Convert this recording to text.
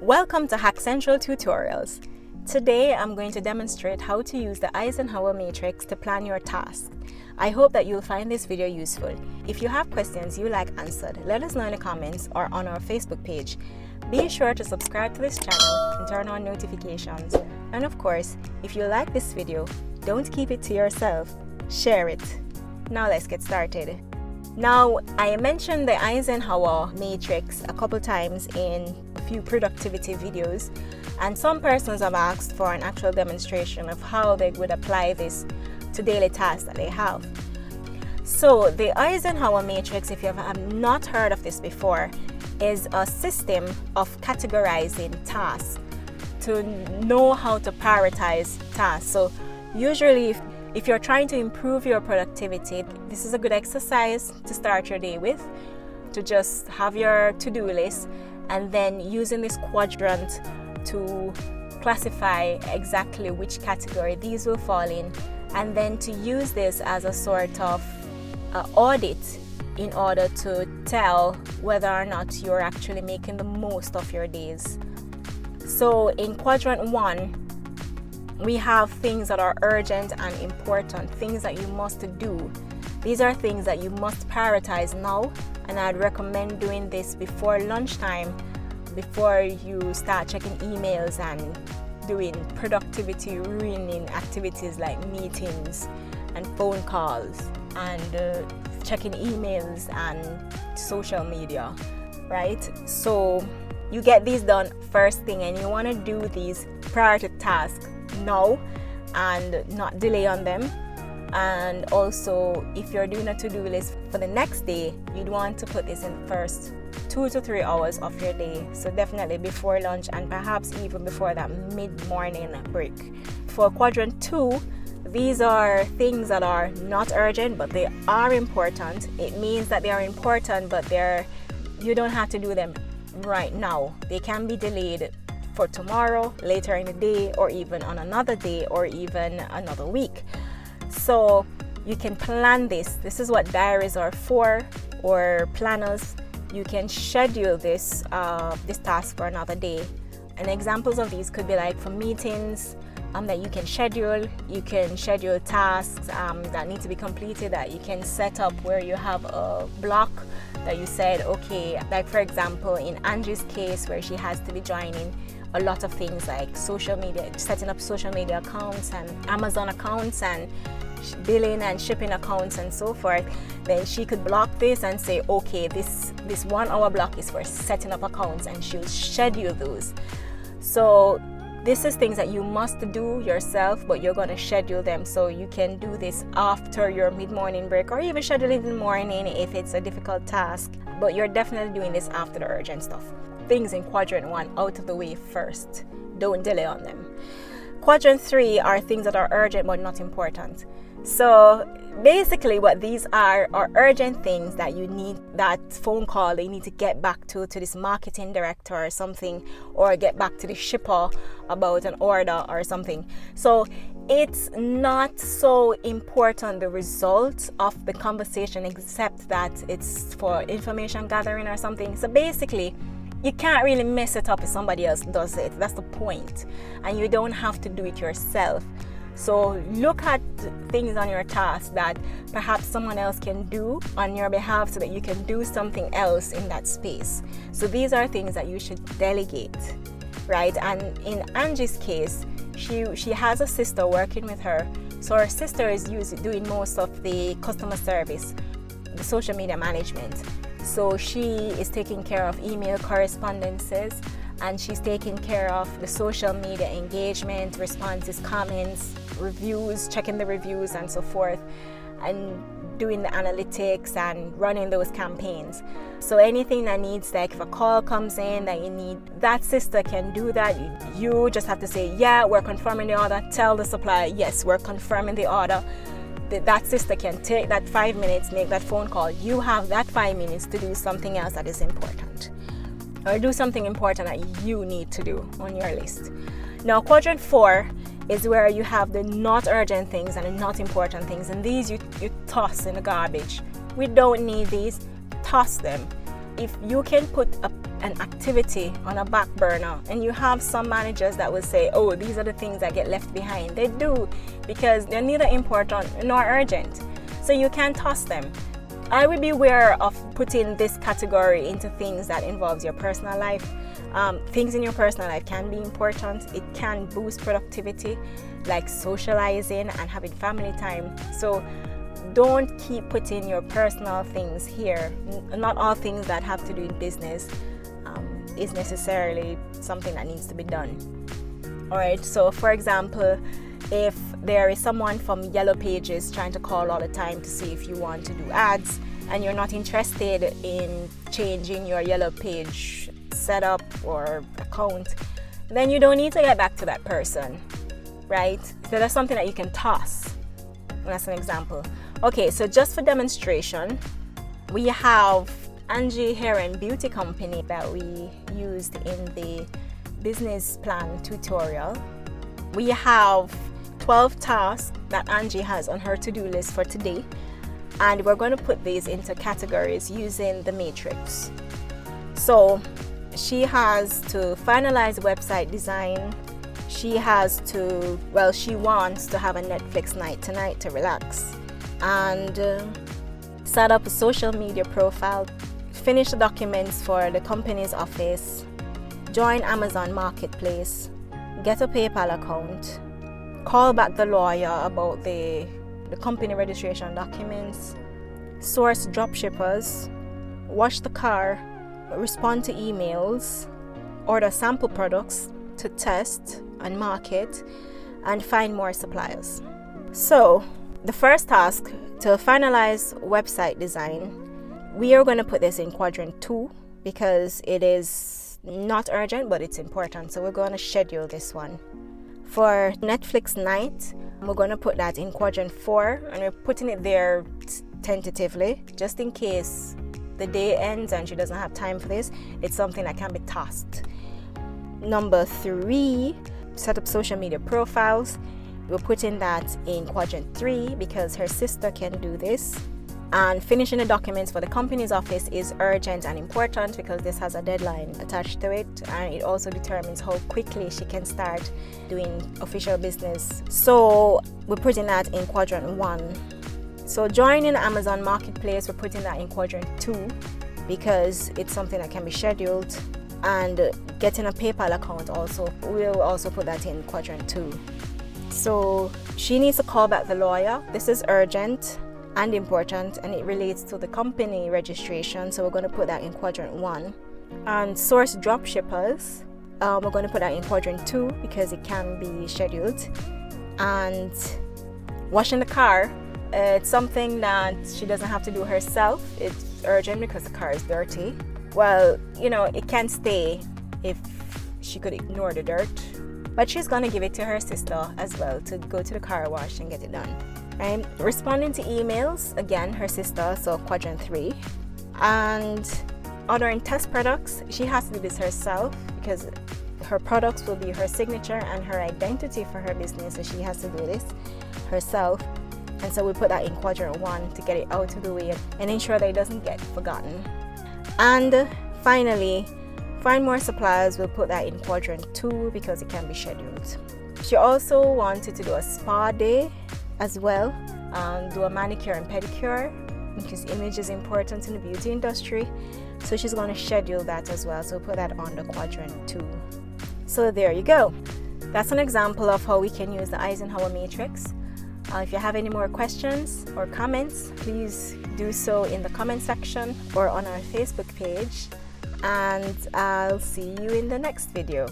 Welcome to Hack Central Tutorials. Today I'm going to demonstrate how to use the Eisenhower Matrix to plan your tasks. I hope that you'll find this video useful. If you have questions you like answered, let us know in the comments or on our Facebook page. Be sure to subscribe to this channel and turn on notifications. And of course, if you like this video, don't keep it to yourself, share it. Now let's get started. Now, I mentioned the Eisenhower Matrix a couple times in a few productivity videos, and some persons have asked for an actual demonstration of how they would apply this to daily tasks that they have. So the Eisenhower Matrix, if you have not heard of this before, is a system of categorizing tasks to know how to prioritize tasks. So usually if you're trying to improve your productivity, this is a good exercise to start your day with, to just have your to-do list and then using this quadrant to classify exactly which category these will fall in, and then to use this as a sort of audit in order to tell whether or not you're actually making the most of your days. So in quadrant 1, we have things that are urgent and important, things that you must do. These are things that you must prioritize now, and I'd recommend doing this before lunchtime, before you start checking emails and doing productivity ruining activities like meetings and phone calls and checking emails and social media, right? So you get these done first thing, and you want to do these priority tasks now and not delay on them. And also, if you're doing a to-do list for the next day, you'd want to put this in the first 2 to 3 hours of your day. So definitely before lunch, and perhaps even before that mid-morning break. For quadrant 2, these are things that are not urgent, but they are important. It means that they are important, but you don't have to do them right now. They can be delayed for tomorrow, later in the day, or even on another day, or even another week. So you can plan this. This is what diaries are for, or planners. You can schedule this task for another day. And examples of these could be like for meetings that you can schedule. You can schedule tasks that need to be completed, that you can set up where you have a block that you said, okay, like for example in Angie's case, where she has to be joining a lot of things like social media, setting up social media accounts and Amazon accounts and billing and shipping accounts and so forth, then she could block this and say, okay, this 1 hour block is for setting up accounts, and she'll schedule those. So this is things that you must do yourself, but you're going to schedule them. So you can do this after your mid-morning break, or even schedule it in the morning if it's a difficult task, but you're definitely doing this after the urgent stuff. Things in quadrant 1 out of the way first. Don't delay on them. Quadrant 3 are things that are urgent but not important. So basically what these are urgent things that you need, that phone call that you need to get back to this marketing director or something, or get back to the shipper about an order or something. So it's not so important the result of the conversation, except that it's for information gathering or something. So basically you can't really mess it up if somebody else does it. That's the point. And you don't have to do it yourself. So look at things on your task that perhaps someone else can do on your behalf, so that you can do something else in that space. So these are things that you should delegate, right? And in Angie's case, she has a sister working with her. So her sister is doing most of the customer service, the social media management. So she is taking care of email correspondences, and she's taking care of the social media engagement, responses, comments, reviews, checking the reviews and so forth, and doing the analytics and running those campaigns. So anything that needs, like if a call comes in that you need, that sister can do that. You just have to say, yeah, we're confirming the order. Tell the supplier, yes, we're confirming the order. That sister can take that 5 minutes, make that phone call. You have that 5 minutes to do something else that is important, or do something important that you need to do on your list. Now quadrant 4 is where you have the not urgent things and the not important things, and these you toss in the garbage. We don't need these. Toss them. If you can put a an activity on a back burner, and you have some managers that will say, oh, these are the things that get left behind. They do, because they're neither important nor urgent, so you can toss them. I would be aware of putting this category into things that involves your personal life. Things in your personal life can be important. It can boost productivity, like socializing and having family time. So don't keep putting your personal things here. Not all things that have to do with business is necessarily something that needs to be done. Alright, so for example, if there is someone from Yellow Pages trying to call all the time to see if you want to do ads, and you're not interested in changing your Yellow Page setup or account, then you don't need to get back to that person, right? So that's something that you can toss. That's an example. Okay, so just for demonstration, we have Angie Hair and Beauty Company that we used in the business plan tutorial. We have 12 tasks that Angie has on her to-do list for today, and we're going to put these into categories using the matrix. So she has to finalize website design. She has to, well, she wants to have a Netflix night tonight to relax, and set up a social media profile, finish the documents for the company's office, join Amazon Marketplace, get a PayPal account, call back the lawyer about the company registration documents, source dropshippers, wash the car, respond to emails, order sample products to test and market, and find more suppliers. So the first task, to finalize website design, we are going to put this in quadrant 2 because it is not urgent, but it's important. So we're going to schedule this one. For Netflix night, we're going to put that in quadrant 4, and we're putting it there tentatively, just in case the day ends and she doesn't have time for this. It's something that can be tossed. Number 3, set up social media profiles. We're putting that in quadrant 3 because her sister can do this. And finishing the documents for the company's office is urgent and important because this has a deadline attached to it, and it also determines how quickly she can start doing official business. So we're putting that in quadrant 1. So joining Amazon Marketplace, we're putting that in quadrant 2 because it's something that can be scheduled. And getting a PayPal account also, we'll also put that in quadrant 2. So she needs to call back the lawyer. This is urgent and important, and it relates to the company registration, so we're going to put that in quadrant 1. And source dropshippers, we're going to put that in quadrant 2 because it can be scheduled. And washing the car, it's something that she doesn't have to do herself. It's urgent because the car is dirty. Well, you know, it can stay if she could ignore the dirt, but she's going to give it to her sister as well to go to the car wash and get it done. Right? Responding to emails, again, her sister, so quadrant 3. And ordering test products, she has to do this herself because her products will be her signature and her identity for her business, so she has to do this herself. And so we put that in quadrant 1 to get it out of the way and ensure that it doesn't get forgotten. And finally, find more suppliers, we'll put that in quadrant 2 because it can be scheduled. She also wanted to do a spa day as well, do a manicure and pedicure because image is important in the beauty industry, so she's going to schedule that as well, so we'll put that on the quadrant 2. So there you go. That's an example of how we can use the Eisenhower Matrix. If you have any more questions or comments, please do so in the comment section or on our Facebook page, and I'll see you in the next video.